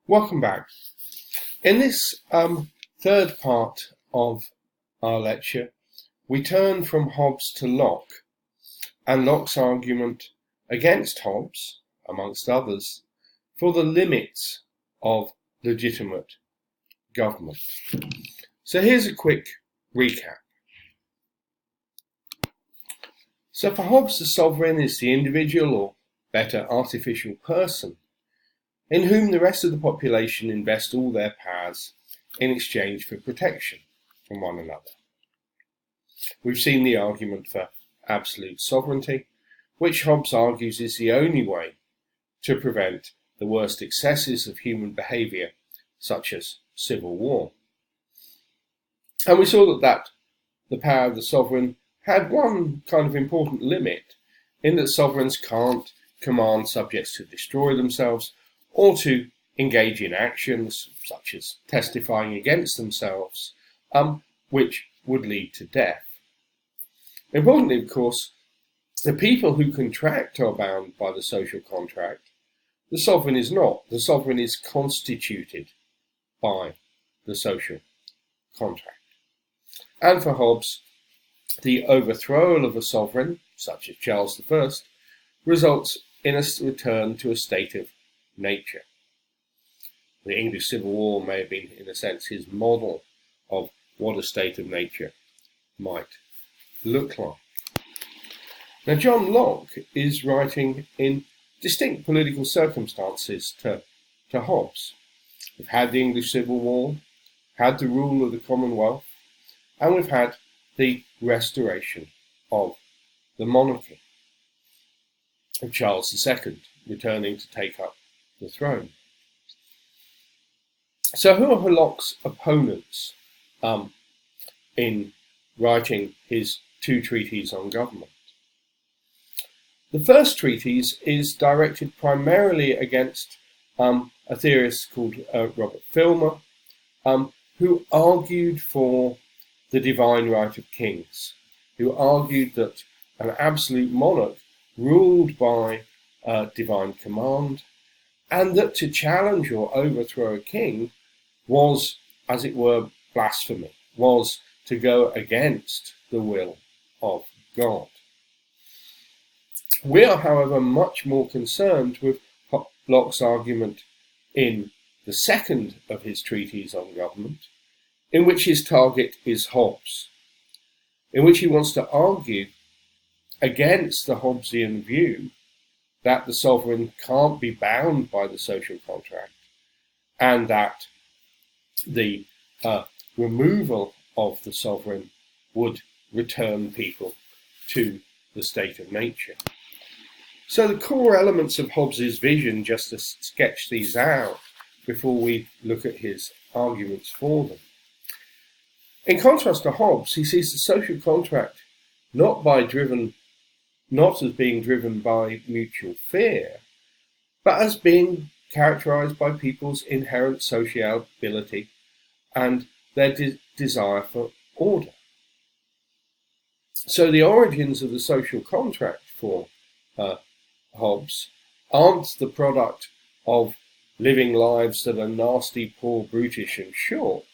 Welcome back. In this third part of our lecture, we turn from Hobbes to Locke, and Locke's argument against Hobbes, amongst others, for the limits of legitimate government. So here's a quick recap. So for Hobbes, the sovereign is the individual, or better, artificial person, in whom the rest of the population invest all their powers in exchange for protection from one another. We've seen the argument for absolute sovereignty, which Hobbes argues is the only way to prevent the worst excesses of human behaviour, such as civil war. And we saw that the power of the sovereign had one kind of important limit, in that sovereigns can't command subjects to destroy themselves or to engage in actions such as testifying against themselves, which would lead to death. Importantly, of course, the people who contract are bound by the social contract. The sovereign is not. The sovereign is constituted by the social contract. And for Hobbes, the overthrow of a sovereign, such as Charles I, results in a return to a state of nature. The English Civil War may have been, in a sense, his model of what a state of nature might look like. Now, John Locke is writing in distinct political circumstances to Hobbes. We've had the English Civil War, had the rule of the Commonwealth, and we've had the restoration of the monarchy, of Charles II returning to take up the throne. So who are Locke's opponents in writing his two treatises on government? The first treatise is directed primarily against a theorist called Robert Filmer, who argued for the divine right of kings, who argued that an absolute monarch ruled by divine command, and that to challenge or overthrow a king was, as it were, blasphemy, was to go against the will of God. We are, however, much more concerned with Locke's argument in the second of his treatises on government, in which his target is Hobbes, in which he wants to argue against the Hobbesian view that the sovereign can't be bound by the social contract, and that the removal of the sovereign would return people to the state of nature. So the core elements of Hobbes's vision, just to sketch these out before we look at his arguments for them. In contrast to Hobbes, he sees the social contract not as being driven by mutual fear, but as being characterized by people's inherent sociability and their desire for order. So the origins of the social contract for Hobbes aren't the product of living lives that are nasty, poor, brutish and short,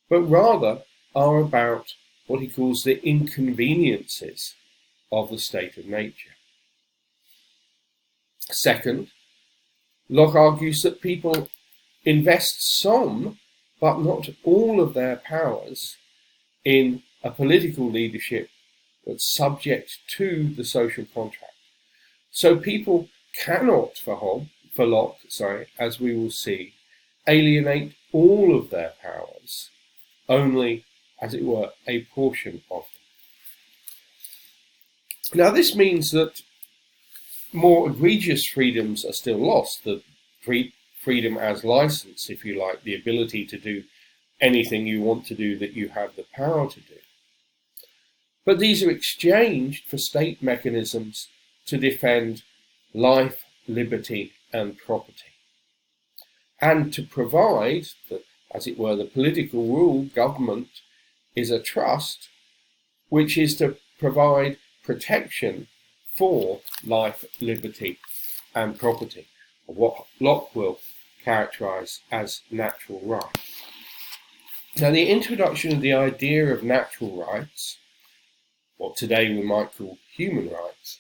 but rather are about what he calls the inconveniences of the state of nature. Second, Locke argues that people invest some, but not all of their powers in a political leadership that's subject to the social contract. So people cannot, for Locke, as we will see, alienate all of their powers, only, as it were, a portion of them. Now, this means that more egregious freedoms are still lost, the freedom as license, if you like, the ability to do anything you want to do that you have the power to do. But these are exchanged for state mechanisms to defend life, liberty, and property, and to provide, as it were, the political rule. Government is a trust, which is to provide protection for life, liberty, and property, what Locke will characterised as natural right. Now, the introduction of the idea of natural rights, what today we might call human rights,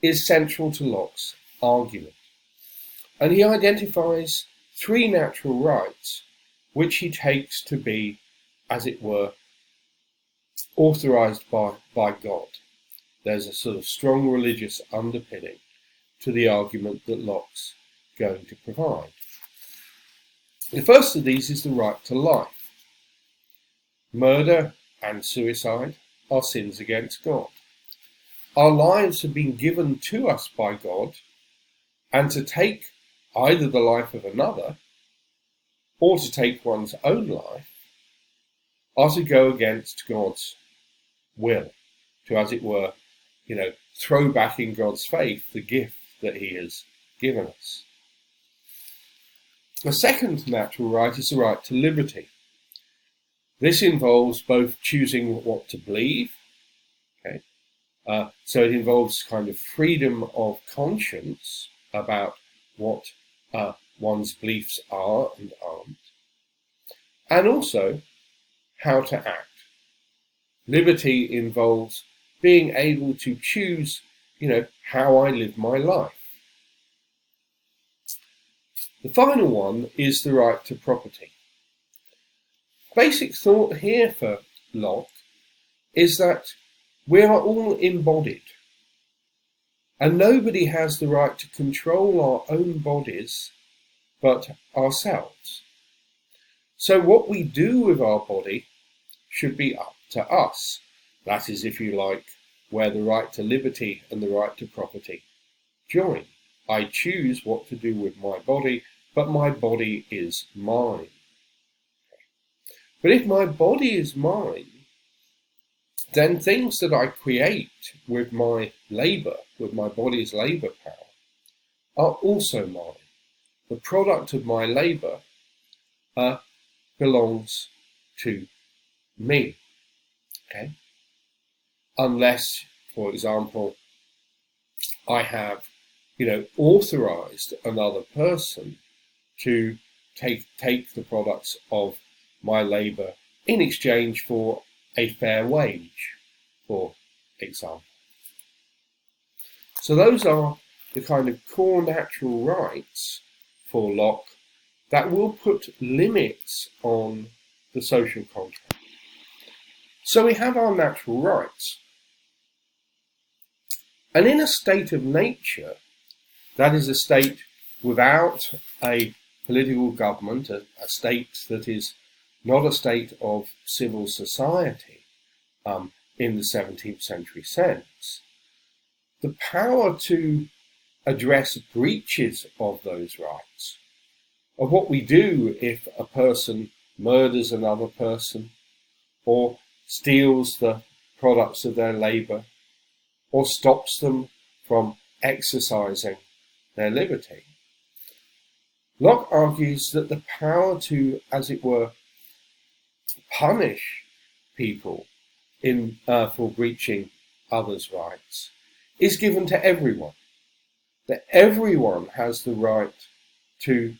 is central to Locke's argument. And he identifies three natural rights which he takes to be, as it were, authorised by God. There's a sort of strong religious underpinning to the argument that Locke's going to provide. The first of these is the right to life. Murder and suicide are sins against God. Our lives have been given to us by God, and to take either the life of another or to take one's own life are to go against God's will, to, as it were, throw back in God's faith the gift that he has given us. The second natural right is the right to liberty. This involves both choosing what to believe, so it involves kind of freedom of conscience about what one's beliefs are and aren't, and also how to act. Liberty involves being able to choose, how I live my life. The final one is the right to property. Basic thought here for Locke is that we are all embodied, and nobody has the right to control our own bodies but ourselves. So what we do with our body should be up to us. That is, if you like, where the right to liberty and the right to property join. I choose what to do with my body, but my body is mine. But if my body is mine, then things that I create with my labour, with my body's labour power, are also mine. The product of my labour belongs to me. Unless, for example, I have, authorised another person to take the products of my labour in exchange for a fair wage, for example. So those are the kind of core natural rights for Locke that will put limits on the social contract. So we have our natural rights. And in a state of nature, that is a state without a political government, a state that is not a state of civil society in the 17th century sense, the power to address breaches of those rights, of what we do if a person murders another person, or steals the products of their labour, or stops them from exercising their liberty. Locke argues that the power to, as it were, punish people for breaching others' rights is given to everyone. That everyone has the right to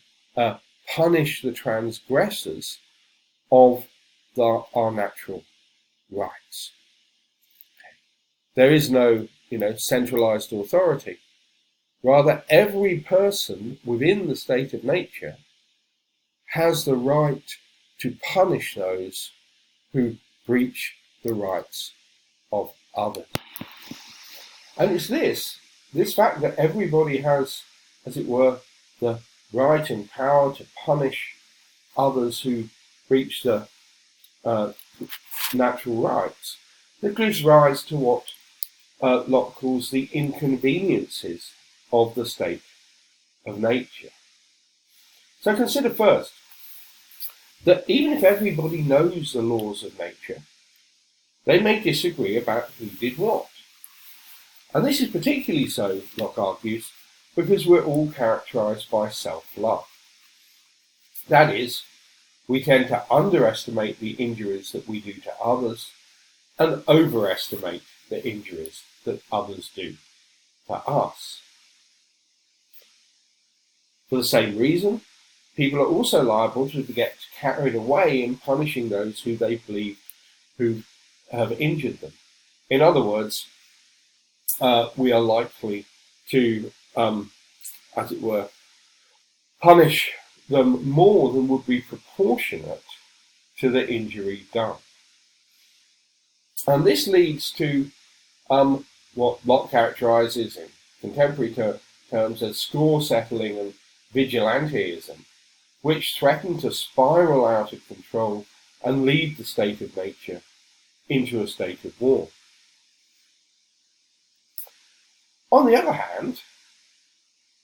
punish the transgressors of our natural rights. There is no, centralized authority. Rather, every person within the state of nature has the right to punish those who breach the rights of others. And it's this fact that everybody has, as it were, the right and power to punish others who breach the natural rights that gives rise to what Locke calls the inconveniences of the state of nature. So consider first that even if everybody knows the laws of nature, they may disagree about who did what. And this is particularly so, Locke argues, because we're all characterised by self-love. That is, we tend to underestimate the injuries that we do to others and overestimate the injuries that others do to us. For the same reason, people are also liable to get carried away in punishing those who they believe who have injured them. In other words, we are likely to, as it were, punish them more than would be proportionate to the injury done. And this leads to what Locke characterizes in contemporary terms as score settling and vigilantism, which threaten to spiral out of control and lead the state of nature into a state of war. On the other hand,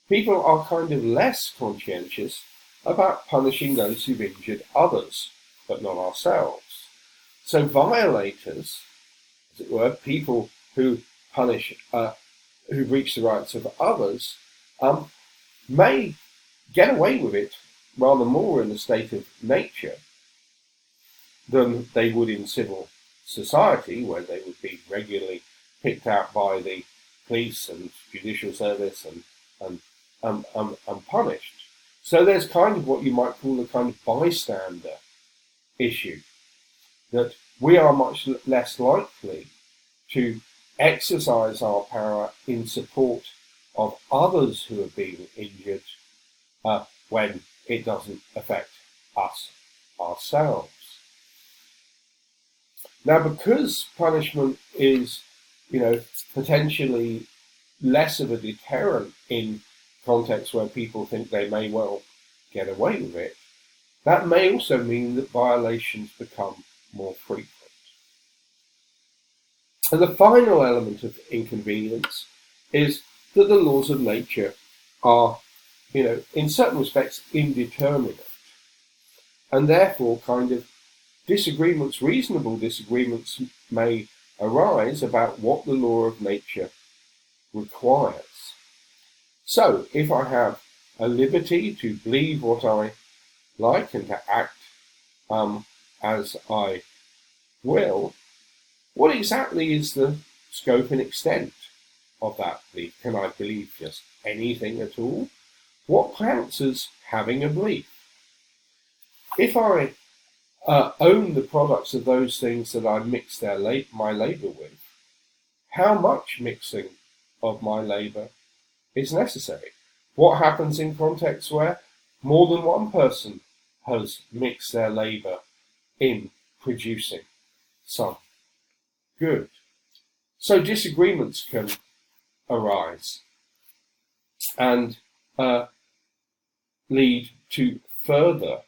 people are kind of less conscientious about punishing those who've injured others, but not ourselves. So violators, as it were, people who punish, who breach the rights of others, may get away with it rather more in the state of nature than they would in civil society, where they would be regularly picked out by the police and judicial service and punished. So there's kind of what you might call a kind of bystander issue, that we are much less likely to exercise our power in support of others who are being injured when it doesn't affect us ourselves. Now, because punishment is, potentially less of a deterrent in contexts where people think they may well get away with it, that may also mean that violations become more frequent. And the final element of inconvenience is that the laws of nature are, in certain respects indeterminate, and therefore kind of reasonable disagreements may arise about what the law of nature requires. So, if I have a liberty to believe what I like and to act as I will, what exactly is the scope and extent of that belief? Can I believe just anything at all? What counts as having a belief? If I own the products of those things that I mix my labour with, how much mixing of my labour is necessary? What happens in contexts where more than one person has mixed their labour in producing some good? So disagreements can arise and lead to further,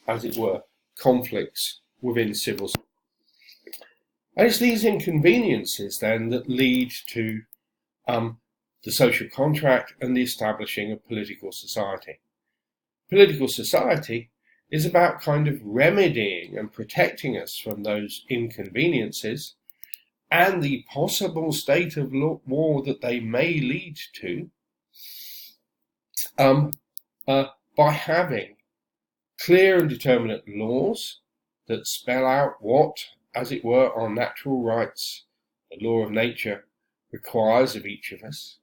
as it were, conflicts within civil society. And it's these inconveniences then that lead to the social contract and the establishing of political society. Political society is about kind of remedying and protecting us from those inconveniences and the possible state of war that they may lead to, by having clear and determinate laws that spell out what, as it were, our natural rights, the law of nature, requires of each of us,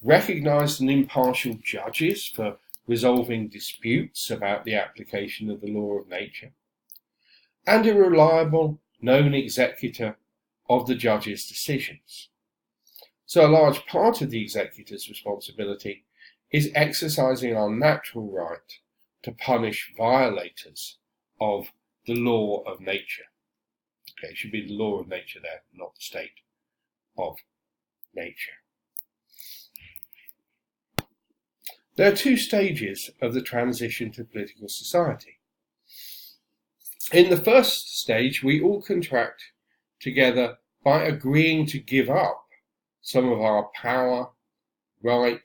recognised and impartial judges for resolving disputes about the application of the law of nature, and a reliable, known executor of the judge's decisions. So a large part of the executor's responsibility is exercising our natural right to punish violators of the law of nature. Okay, it should be the law of nature there, not the state of nature. There are two stages of the transition to political society. In the first stage, we all contract together by agreeing to give up some of our power, right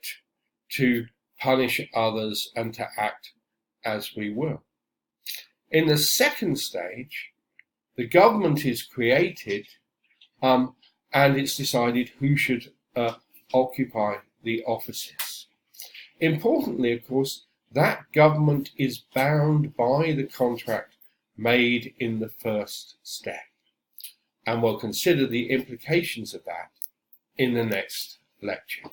to punish others and to act as we will. In the second stage, the government is created and it's decided who should occupy the offices. Importantly, of course, that government is bound by the contract made in the first step, and we'll consider the implications of that in the next lecture.